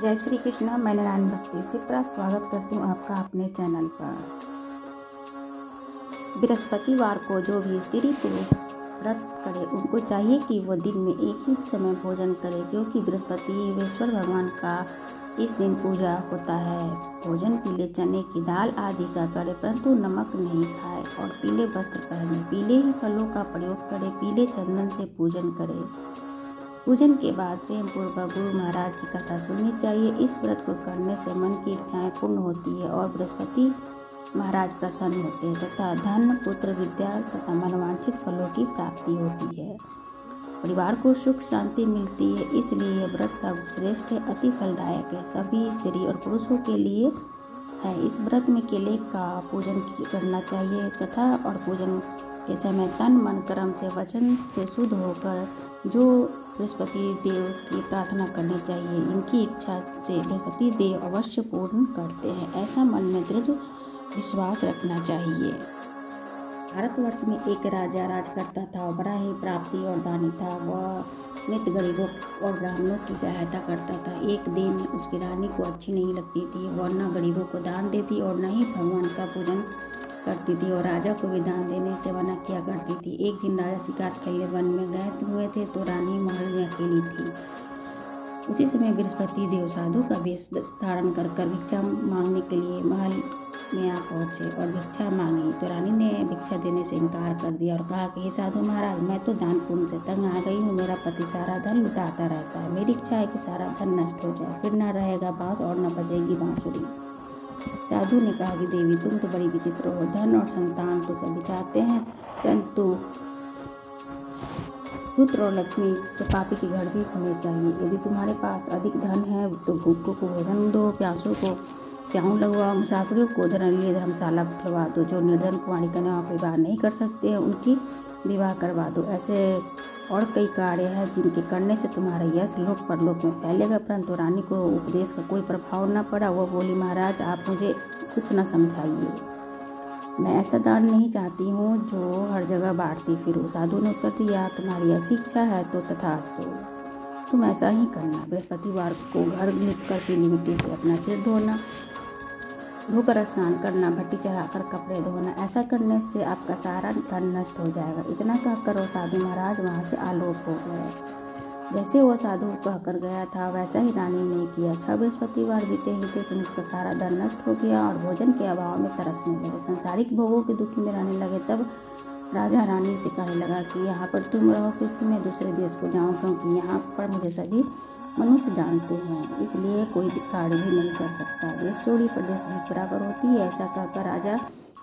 जय श्री कृष्ण। मैं नारायण भक्ति से स्वागत करती हूँ आपका अपने चैनल पर। बृहस्पतिवार को जो भी स्त्री पुरुष व्रत करे उनको चाहिए कि वो दिन में एक ही समय भोजन करे, क्योंकि बृहस्पतिश्वर भगवान का इस दिन पूजा होता है। भोजन पीले चने की दाल आदि का करे, परंतु नमक नहीं खाए और पीले वस्त्र पहने, पीले ही फलों का प्रयोग करे, पीले चंदन से पूजन करे। पूजन के बाद प्रेम पूर्वक गुरु महाराज की कथा सुननी चाहिए। इस व्रत को करने से मन की इच्छाएं पूर्ण होती है और बृहस्पति महाराज प्रसन्न होते हैं तथा धन, पुत्र, विद्या तथा मनोवांछित फलों की प्राप्ति होती है। परिवार को सुख शांति मिलती है, इसलिए यह व्रत सर्वश्रेष्ठ है, अति फलदायक है, सभी स्त्री और पुरुषों के लिए है। इस व्रत में केले का पूजन करना चाहिए। कथा और पूजन के समय तन, मन, कर्म से, वचन से शुद्ध होकर जो बृहस्पति देव की प्रार्थना करनी चाहिए। इनकी इच्छा से बृहस्पति देव अवश्य पूर्ण करते हैं, ऐसा मन में दृढ़ विश्वास रखना चाहिए। भारतवर्ष में एक राजा राज करता था, बड़ा ही प्राप्ति और दानी था। वह नित्य गरीबों और ब्राह्मणों की सहायता करता था। एक दिन उसकी रानी को अच्छी नहीं लगती थी। वह न गरीबों को दान देती और न ही भगवान का पूजन करती थी और राजा को भी दान देने से मना किया करती थी। एक दिन राजा शिकार खेलने वन में गए हुए थे तो रानी महल में अकेली थी। उसी समय बृहस्पति देव साधु का वेश धारण कर भिक्षा मांगने के लिए महल में आ पहुंचे और भिक्षा मांगी तो रानी ने भिक्षा देने से इनकार कर दिया और कहा कि हे साधु महाराज, मैं तो दान पुण्य से तंग आ गई हूँ। मेरा पति सारा धन लुटाता रहता है। मेरी इच्छा है कि सारा धन नष्ट हो जाए, फिर न रहेगा बांस और न बजेगी बांसुरी। साधु ने कहा कि देवी, तुम तो बड़ी विचित्र हो। धन और संतान तो सभी चाहते हैं, परंतु पुत्र और लक्ष्मी तो पापी के घर भी होने चाहिए। यदि तुम्हारे पास अधिक धन है तो भूखों को भोजन दो, प्यासों को प्याऊ लगवाओ, मुसाफिरों को लिए धर्मशाला खुलवा दो, जो निर्धन कुंवारी कन्याओं का विवाह नहीं कर सकते हैं उनकी विवाह करवा दो। ऐसे और कई कार्य हैं जिनके करने से तुम्हारा यश लोक परलोक में फैलेगा। परंतु रानी को उपदेश का कोई प्रभाव न पड़ा। वह बोली, महाराज, आप मुझे कुछ न समझाइए, मैं ऐसा दान नहीं चाहती हूँ जो हर जगह बांटती फिरूं। साधु ने उत्तर दिया, तुम्हारी ऐसी इच्छा है तो तथास्तु, तुम ऐसा ही करना। बृहस्पतिवार को घर लिपकर पीली मिट्टी से अपना सिर धोकर स्नान करना, भट्टी चढ़ाकर कपड़े धोना। ऐसा करने से आपका सारा धन नष्ट हो जाएगा। इतना कहकर वो साधु महाराज वहाँ से आलोक हो गए। जैसे वो साधु कहकर गया था वैसा ही रानी ने किया। 6 बृहस्पतिवार बीते ही थे कि उसका सारा धन नष्ट हो गया और भोजन के अभाव में तरसने लगे, सांसारिक भोगों के दुखी में रहने लगे। तब राजा रानी से कहने लगा कि यहाँ पर तुम रहो, क्योंकि मैं दूसरे देश को जाऊँ, क्योंकि यहाँ पर मुझे सभी मनुष्य जानते हैं, इसलिए कोई कार्य भी नहीं कर सकता। देश छोड़ी प्रदेश भी बराबर होती है। ऐसा कहकर राजा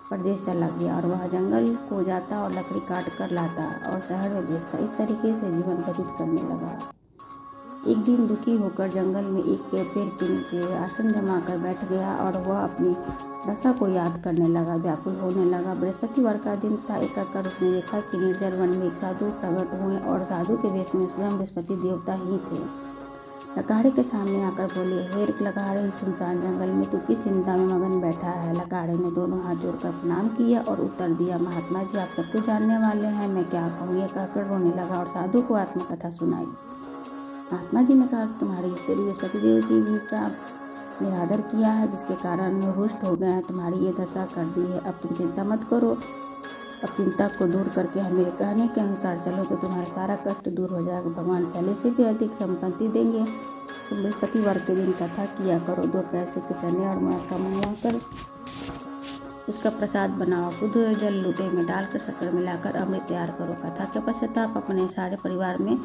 प्रदेश चला गया और वह जंगल को जाता और लकड़ी काट कर लाता और शहर में बेचता। इस तरीके से जीवन व्यतीत करने लगा। एक दिन दुखी होकर जंगल में एक पेड़ के नीचे आसन जमा कर बैठ गया और वह अपनी दशा को याद करने लगा, व्याकुल होने लगा। बृहस्पतिवार का दिन था। एकाकर उसने देखा कि निर्जल वन में एक साधु प्रकट हुए और साधु के वेश में स्वयं बृहस्पति देवता ही थे। लकाड़े के सामने आकर बोले, हे लकाड़े, इस सुनसान जंगल में तू किस चिंता में मगन बैठा है? लकाड़े ने दोनों हाथ जोड़कर प्रणाम किया और उत्तर दिया, महात्मा जी, आप सब कुछ जानने वाले हैं, मैं क्या कहूँ? यह कहकर रोने लगा और साधु को आत्मकथा सुनाई। महात्मा जी ने कहा कि तुम्हारी स्त्री बृहस्पति देव जी का निरादर किया है, जिसके कारण रुष्ट हो गए हैं, तुम्हारी ये दशा कर दी है। अब तुम चिंता मत करो। अब चिंता को दूर करके मेरे कहने के अनुसार चलो तो तुम्हारा सारा कष्ट दूर हो जाएगा। भगवान पहले से भी अधिक संपत्ति देंगे। तुम बृहस्पतिवार के दिन कथा किया करो। 2 पैसे के चने और मक्का मंगवाकर उसका प्रसाद बनाओ। शुद्ध जल लोटे में डालकर शक्कर मिलाकर अमृत तैयार करो। कथा के पश्चाताप अपने सारे परिवार में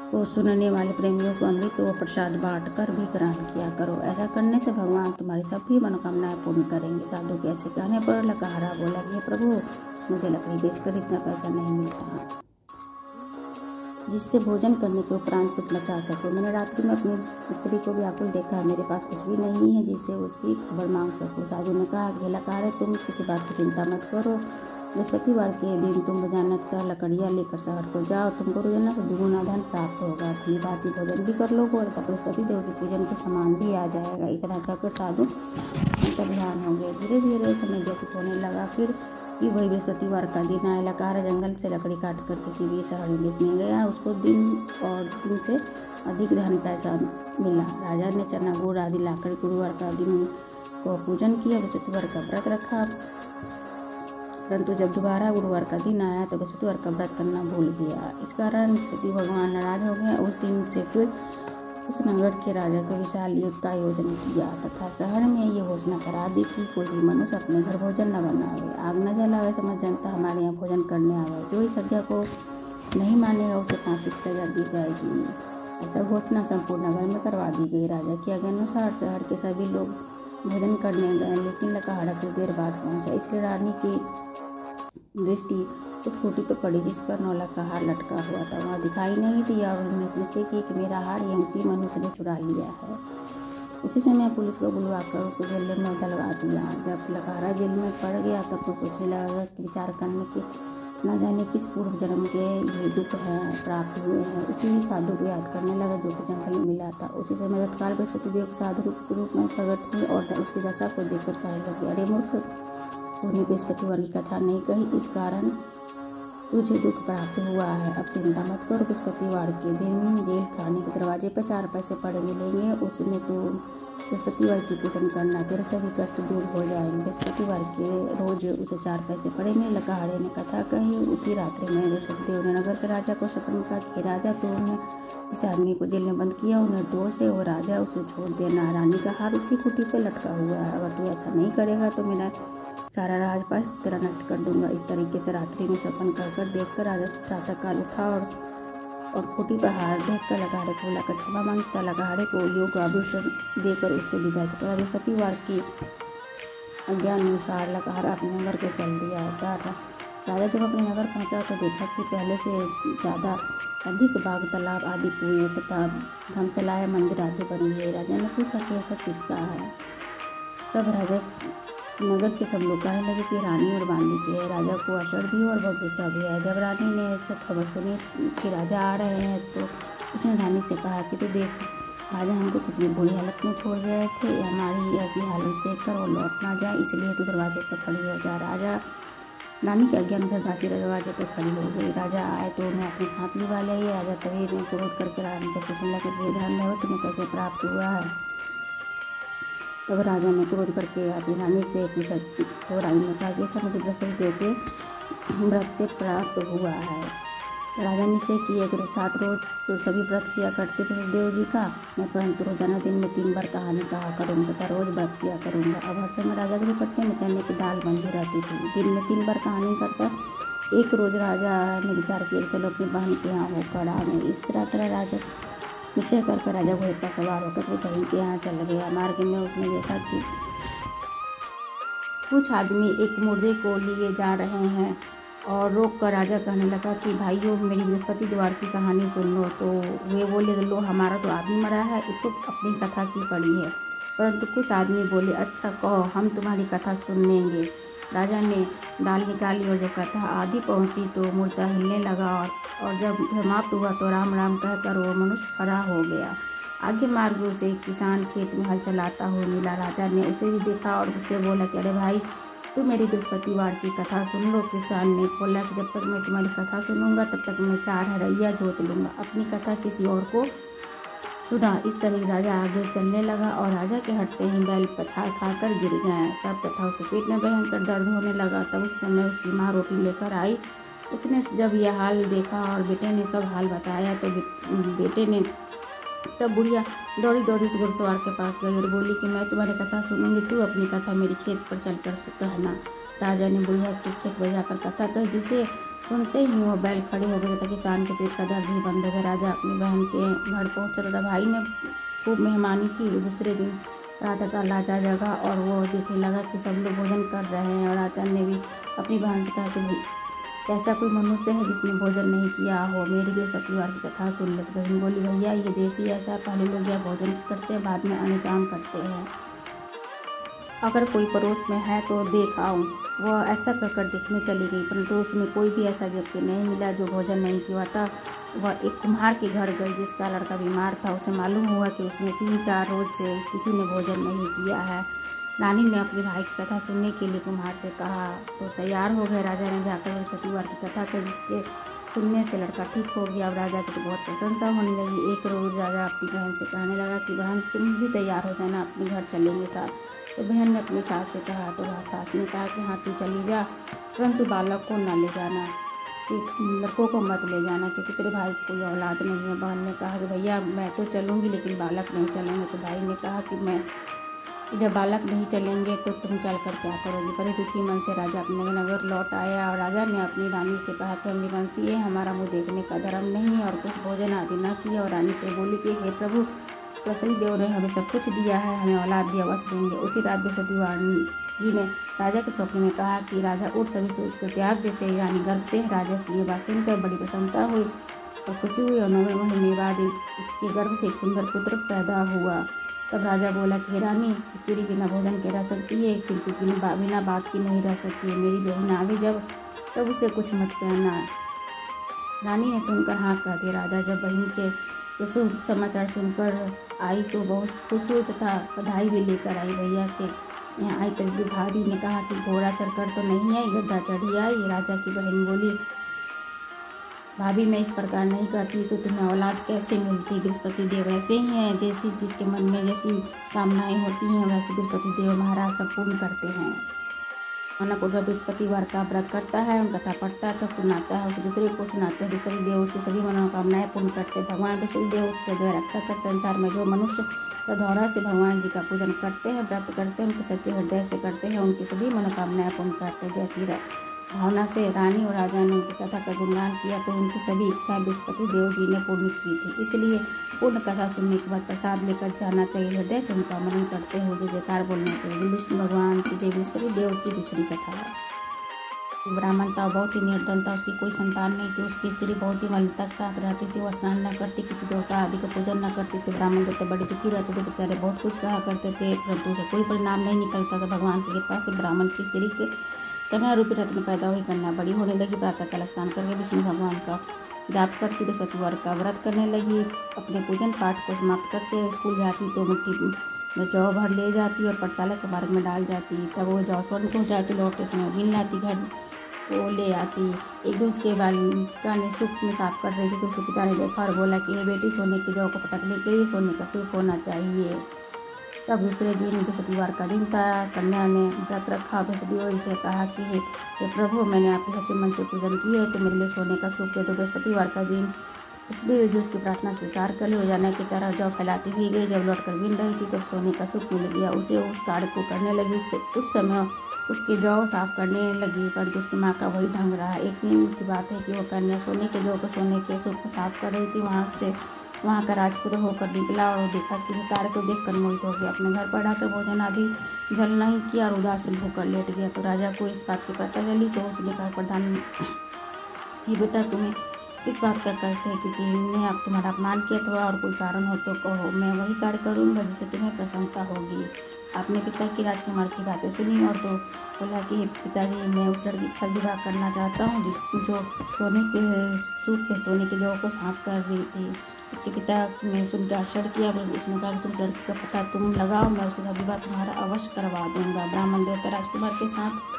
को सुनने वाले प्रेमियों को अमृत व प्रसाद बांट कर भी ग्रहण किया करो। ऐसा करने से भगवान तुम्हारी सभी मनोकामनाएं पूर्ण करेंगे। साधु के ऐसे कहने पर लकहारा बोला कि प्रभु, मुझे लकड़ी बेचकर इतना पैसा नहीं मिलता जिससे भोजन करने के उपरांत कुछ बचा सकूं। मैंने रात्रि में अपनी स्त्री को व्याकुल देखा है, मेरे पास कुछ भी नहीं है जिससे उसकी खबर मांग सकूं। साधु ने कहा कि लकहारे, तुम किसी बात की चिंता मत करो। बृहस्पतिवार के दिन तुम रोजाना की तरह लकड़ियाँ लेकर शहर को जाओ। तुमको रोजाना से दुगुना धन प्राप्त होगा। भली भांति भोजन भी कर लोगे और बृहस्पति देव के पूजन के समान भी आ जाएगा। इतना कहकर साधु अंतर्ध्यान हो गए। धीरे धीरे समय व्यतीत होने लगा। फिर कि वही बृहस्पतिवार का दिन आया। लकहारा जंगल से लकड़ी काट कर किसी भी शहर में बेचने गया। उसको दिन से अधिक धन पैसा मिला। राजा ने चना गुड़ आदि लाकर गुरुवार का दिन को पूजन किया, बृहस्पतिवार का व्रत रखा। परंतु जब दोबारा गुरुवार का दिन आया तो बृहस्पतिवार का व्रत करना भूल गया। इस कारण बृहस्पति भगवान नाराज हो गए। उस दिन से फिर उस नगर के राजा को विशाल युद्ध का आयोजन किया तथा शहर में ये घोषणा करा दी कि कोई भी मनुष्य अपने घर भोजन न बनावे, आग न जलावे, समझ जनता हमारे यहाँ भोजन करने आवे। जो इस आज्ञा को नहीं मानेगा उसे फांसी की सजा दी जाएगी। ऐसा घोषणा संपूर्ण नगर में करवा दी गई। राजा की आज्ञा अनुसार शहर के सभी लोग भोजन करने गए, लेकिन लकहारा कुछ देर बाद पहुंचा। इसलिए रानी की दृष्टि उस खूंटी पर पड़ी जिस पर नौला का हार लटका हुआ था। वहाँ दिखाई नहीं दिया और उन्होंने निश्चय किया कि मेरा हार ये उसी मनुष्य ने चुरा लिया है। उसी समय पुलिस को बुलवाकर उसको जेल में डलवा दिया। जब लकहारा जेल में पड़ गया तब तो सोचने लगा कि विचार करने के न जाने किस पूर्व जन्म के ये दुख हैं प्राप्त हुए हैं। उसी साधु को याद करने लगा जो कि जंगल में मिला था। उसी समय तत्काल बृहस्पति देव साधु रूप में प्रकट हुए और उसकी दशा को देखकर कहने लगे, अरे मूर्ख, तूने बृहस्पतिवार की कथा नहीं कही, इस कारण तुझे दुख प्राप्त हुआ है। अब चिंता मत करो, बृहस्पतिवार के दिन जेल खाने के दरवाजे पर 4 पैसे पड़े मिलेंगे, उसने तो बृहस्पतिवार की पूजन करना, तेरे सभी कष्ट दूर हो जाएंगे। बृहस्पतिवार के रोज उसे 4 पैसे पड़ेंगे। लकहारे ने कथा कही। उसी रात्रि में बृहस्पति देव ने नगर के राजा को स्वप्न कहा कि राजा, तूने इस आदमी को जेल में बंद किया, वो निर्दोष है, वो राजा, उसे छोड़ देना। रानी का हार उसी खूंटी पर लटका हुआ है। अगर तू ऐसा नहीं करेगा तो मेरा सारा राजपाट तेरा नष्ट कर दूंगा। इस तरीके से रात्रि में स्वप्न कर देखकर राजा प्रातःकाल उठा और खूंटी पर हार देखकर लकहारे को बुलाकर क्षमा मांगता। लकहारे को योग आभूषण देकर उसको विदाई किया। बृहस्पतिवार की आज्ञा अनुसार लकहारा अपने नगर को चल दिया। राजा जब अपने नगर पहुंचा तो देखा कि पहले से ज़्यादा अधिक बाग, तालाब आदि कुएं तथा धर्मशालाएं, मंदिर आदि बन गए। राजा ने पूछा कि ऐसा किसका है। तब राजा नगर के सब लोग कहने लगे कि रानी और बांदी की है। राजा को अशर भी और बहुत गुस्सा भी है। जब रानी ने ऐसे खबर सुनी कि राजा आ रहे हैं तो उसने रानी से कहा कि तू देख, राजा हमको कितनी बुरी हालत में छोड़ गए थे, हमारी ऐसी हालत देखकर वो लौट ना जाए, इसलिए तू दरवाजे पर खड़ी हो जा। राजा रानी की आज्ञा अनुसार दासी दरवाजे पर खड़ी हो गई। राजा आए तो उन्हें अपने साथ लिवा लिया। राजा तभी ने क्रोध करके रानी से पूछने लगे कि ये धन है तुम्हें कैसे प्राप्त हुआ है। तब राजा ने क्रोध करके अपनी रानी से पूछा तो रानी ने कहा कि सब मुझे बृहस्पति देव के व्रत से प्राप्त हुआ है। राजा निश्चय किए अगर 7 रोज तो सभी व्रत किया करते बृहस्पति देव जी का, मैं परंतु रोजाना दिन में 3 बार कहानी कहा करूँगा तथा रोज व्रत किया करूँगा। अब हर समय राजा की पत्नी में चने की दाल बंधी रहती थी। दिन में 3 बार कहानी करता। एक रोज राजा ने विचार किया चलो अपनी बहन के यहाँ होकर आए। इस तरह राजा निश्चय करके राजा घोड़े पर सवार होकर वो बहन के यहाँ चल गया। मार्ग में उसने देखा कि कुछ आदमी एक मुर्दे को लिए जा रहे हैं और रोक कर राजा कहने लगा कि भाइयों, मेरी बृहस्पति द्वार की कहानी सुन लो। तो वे बोले, लो हमारा तो आदमी मरा है, इसको अपनी कथा की पड़ी है। परंतु कुछ आदमी बोले, अच्छा कहो, हम तुम्हारी कथा सुन लेंगे। राजा ने दाल निकाली और जब कथा आदि पहुंची तो मुर्दा हिलने लगा और जब समाप्त हुआ तो राम राम कहकर वो मनुष्य खड़ा हो गया। आगे मार्ग से एक किसान खेत में हल चलाता हुआ मिला। राजा ने उसे भी देखा और उससे बोला कि अरे भाई, तू मेरी बृहस्पतिवार की कथा सुन लो। किसान ने बोला कि जब तक मैं तुम्हारी कथा सुनूंगा तब तक मैं 4 हरैया जोत लूँगा, अपनी कथा किसी और को सुना। इस तरह राजा आगे चलने लगा और राजा के हटते ही बैल पछाड़ खाकर गिर गए। तब तथा उसके पेट में भयंकर दर्द होने लगा। तब उस समय उसकी माँ रोटी लेकर आई। उसने जब यह हाल देखा और बेटे ने सब हाल बताया तो बेटे ने तब बुढ़िया दौड़ी दौड़ी उस घुड़सवार के पास गई और बोली कि मैं तुम्हारी कथा सुनूंगी, तू अपनी कथा मेरी खेत पर चलकर कहना। राजा ने बुढ़िया के खेत बजाकर कथा कही, जिसे सुनते ही वो बैल खड़े हो गए तथा किसान के पेट का दर्द भी बंद हो गया। राजा अपनी बहन के घर पहुंचा तथा भाई ने खूब मेहमानी की। दूसरे दिन प्रातःकाल राजा जगा और वो देखने लगा कि सब लोग भोजन कर रहे हैं। और राजा ने भी अपनी बहन से कहा कि भाई, ऐसा कोई मनुष्य है जिसने भोजन नहीं किया हो, मेरी बृहस्पतिवार की कथा सुन ले। तो बहन बोली, भैया ये देश ही ऐसा है, पहले लोग यह भोजन करते हैं, बाद में अन्य काम करते हैं। अगर कोई पड़ोस में है तो देख आऊँ। वह ऐसा कहकर देखने चली गई, परंतु उसमें कोई भी ऐसा व्यक्ति नहीं मिला जो भोजन नहीं किया था। वह एक कुम्हार के घर गई जिसका लड़का बीमार था। उसे मालूम हुआ कि उसने 3-4 रोज से किसी ने भोजन नहीं किया है। रानी ने अपने भाई की कथा सुनने के लिए कुम्हार से कहा तो तैयार हो गए। राजा ने जाकर बृहस्पतिवार की कथा कही, जिसके सुनने से लड़का ठीक हो गया। अब राजा की तो बहुत प्रशंसा होने लगी। एक रोज़ राजा अपनी बहन से कहने लगा कि बहन तुम भी तैयार हो जाना, अपने घर चलेंगे साथ। तो बहन ने अपनी सास से कहा तो सास ने कहा कि हाँ तू चली जा, परंतु बालक को न ले जाना, कि लड़कों को मत ले जाना, क्योंकि तेरे भाई की कोई औलाद नहीं है। बहन ने कहा कि भैया मैं तो चलूँगी लेकिन बालक नहीं चलेंगे। तो भाई ने कहा कि जब बालक नहीं चलेंगे तो तुम चलकर क्या करोगी। बड़े दुखी मन से राजा अपने नगर लौट आया और राजा ने अपनी रानी से कहा कि हमने वंशी ये हमारा मुँह देखने का धर्म नहीं और कुछ भोजन आदि न किया। और रानी से बोली कि हे प्रभु, बृहस्पति देव ने हमें सब कुछ दिया है, हमें औलाद भी अवश्य देंगे। उसी रात बृहस्पतिवार जी ने राजा के स्वप्न में कहा कि राजा उठ सभी सोच को त्याग देते ही रानी गर्भ से। राजा की ये बात सुनकर बड़ी प्रसन्नता हुई और खुशी हुई और 9वें महीने बाद उसके गर्भ से एक सुंदर पुत्र पैदा हुआ। तब राजा बोला कि रानी, स्त्री बिना भोजन के रह सकती है, किंतु बिना बात की नहीं रह सकती है। मेरी बहन आवे जब तब उसे कुछ मत कहना। रानी ने सुनकर हाँ कह दिया। राजा जब बहन के शुभ समाचार सुनकर आई तो बहुत खुश हुई तथा बधाई भी लेकर आई। भैया के यहाँ आई तभी भाभी ने कहा कि घोड़ा चढ़कर तो नहीं आई, गद्दा चढ़ी आई। राजा की बहन बोली, भाभी मैं इस प्रकार नहीं कहती तो तुम्हें औलाद कैसे मिलती। बृहस्पति देव ऐसे ही हैं, जैसी जिसके मन में जैसी कामनाएं होती हैं वैसे बृहस्पति देव महाराज सब पूर्ण करते हैं। अन्नपूर्णा बृहस्पतिवार का व्रत करता है, उन कथा पढ़ता है तो सुनाता है, उसे दूसरे को सुनाते हैं। बृहस्पति देव उसकी सभी मनोकामनाएं पूर्ण करते हैं। भगवान बृहस्पति देव उससे जो रक्षा कर संसार में जो मनुष्य सदौरा से भगवान जी का पूजन करते हैं, व्रत करते हैं, उनके सच्चे हृदय से करते हैं, उनकी सभी मनोकामनाएं पूर्ण करते हैं। जैसी भावना से रानी और राजा ने उनकी कथा का गुणगान किया तो उनकी सभी इच्छाएं बृहस्पति देव जी ने पूर्ण की थी। इसलिए पूर्ण कथा सुनने के बाद प्रसाद लेकर जाना चाहिए, हृदय से उनका मनन करते हुए जय जयकार बोलना चाहिए। विष्णु भगवान की जय। बृहस्पति देव की दूसरी कथा है। ब्राह्मण था, बहुत ही निर्धन था, उसकी कोई संतान नहीं थी। उसकी स्त्री बहुत ही मलिनता के साथ रहती थी, वो स्नान न करती, किसी देवता आदि का पूजन न करती। से ब्राह्मण देवता बड़े दुखी रहते थे, बेचारे बहुत कुछ कहा करते थे, परंतु उसे कोई परिणाम नहीं निकलता था। भगवान की कृपा से ब्राह्मण की स्त्री के कन्या रूपी रत्न पैदा हुई। कन्या बड़ी होने लगी, प्रातःकाल स्नान करके विष्णु भगवान का जाप करती, बृहस्पतिवार का व्रत करने लगी। अपने पूजन पाठ को समाप्त करके स्कूल जाती तो मिट्टी में जौ भर ले जाती और पाठशाला के मार्ग में डाल जाती। तब वो जौ स्वर्ण को जाती, लौटते समय बीन लाती, घर को ले आती। एक दिन उसके बालिका ने सूप में साफ कर रही थी तो उसके पिता ने देखा और बोला कि हे बेटी, सोने के जौ को पटकने के लिए सोने का सूप होना चाहिए। तब दूसरे दिन बृहस्पतिवार का दिन था। कन्या ने व्रत रखा। बृहस्पति से कहा कि हे प्रभु, मैंने आपके सच्चे मन से पूजन किया है तो मेरे लिए सोने का सूप दे दो। बृहस्पतिवार का दिन इसलिए जो उसकी प्रार्थना स्वीकार कर ली। रोजाना की तरह जौ फैलाती भी गई। जब लौट कर बीन रही थी तब सोने का सूप मिल गया उसे। उस कार्य को करने लगी। उस समय उसके जौ साफ करने लगी, परंतु उसकी माँ का वही ढंग रहा। एक दिन की बात है कि वो कन्या सोने के जौ को सोने के सूप को साफ कर रही थी। वहाँ का राजपुत्र होकर निकला और देखा कि कार्य को देखकर मोहित हो गया। अपने घर पर आकर भोजन आदि जल नहीं किया और उदास होकर लेट गया। तो राजा को इस बात की पता चली तो उसने कहा, प्रधान ये बेटा, तुम्हें किस बात का कष्ट है? किसी ने अब तुम्हारा अपमान किया था और कोई कारण हो तो कहो, मैं वही कार्य करूँगा जिससे तुम्हें प्रसन्नता होगी। आपने पिता की राजकुमार की बातें सुनी और तो बोला कि पिताजी, मैं उस लड़की के साथ विवाह करना चाहता हूँ जो सोने के सूप पे सोने के जौ को साफ कर रही थी। उसके पिता ने सुनकर आश्चर्य किया। उसने कहा कि तुम लड़की का पता तुम लगाओ, मैं उसके साथ विवाह तुम्हारा अवश्य करवा दूंगा। ब्राह्मण देवता राजकुमार के साथ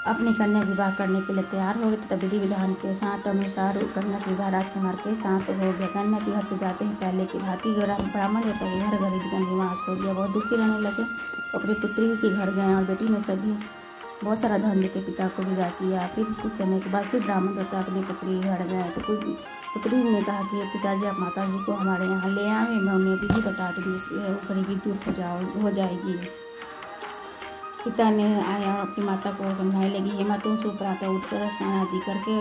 अपनी कन्या विवाह करने के लिए तैयार हो गए तब विधि विधान के साथ अनुसार कन्या का विवाह राजकुमार के साथ हो गया। कन्या के घर पे जाते ही पहले की भांति ब्राह्मण देवता के घर गरीबी का निवास हो गया। बहुत दुखी रहने लगे। अपनी पुत्री के घर गए और बेटी ने सभी बहुत सारा धन देके पिता को विदा किया। फिर कुछ समय के बाद फिर ब्राह्मण देवता अपनी पुत्री के घर गए तो पुत्री ने कहा कि पिताजी, आप माता जी को हमारे यहाँ ले आवे, मैं उन्हें विधि बता दूँगी, गरीबी दूर हो जाएगी। पिता ने आया और अपनी माता को समझाने लगी, हे माँ, तुम सुबह प्रातः उठकर स्नान आदि करके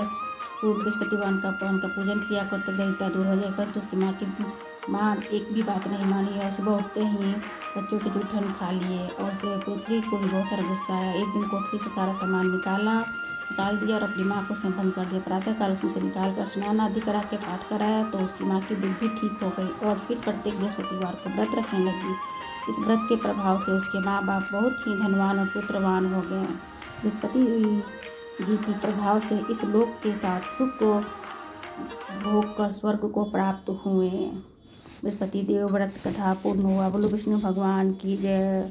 बृहस्पतिवार का पूजन किया कर तो दरिद्रता दूर हो जाए। परंतु उसकी माँ एक भी बात नहीं मानी और सुबह उठते ही बच्चों के जूठन खा लिए और से पुत्री को भी बहुत सारा गुस्सा आया। एक दिन कोठरी से सारा सामान निकाल दिया और अपनी माँ को उसमें बंद कर दिया। प्रातःकाल उसमें से निकाल कर स्नान आदि करा के पाठ कराया तो उसकी माँ की बुद्धि ठीक हो गई और फिर प्रत्येक बृहस्पतिवार को व्रत रखने लगी। इस व्रत के प्रभाव से उसके माँ बाप बहुत ही धनवान और पुत्रवान हो गए। बृहस्पति जी के प्रभाव से इस लोक के साथ सुख को भोग कर स्वर्ग को प्राप्त हुए। बृहस्पति देव व्रत कथा पूर्ण हुआ। बोलो विष्णु भगवान की जय।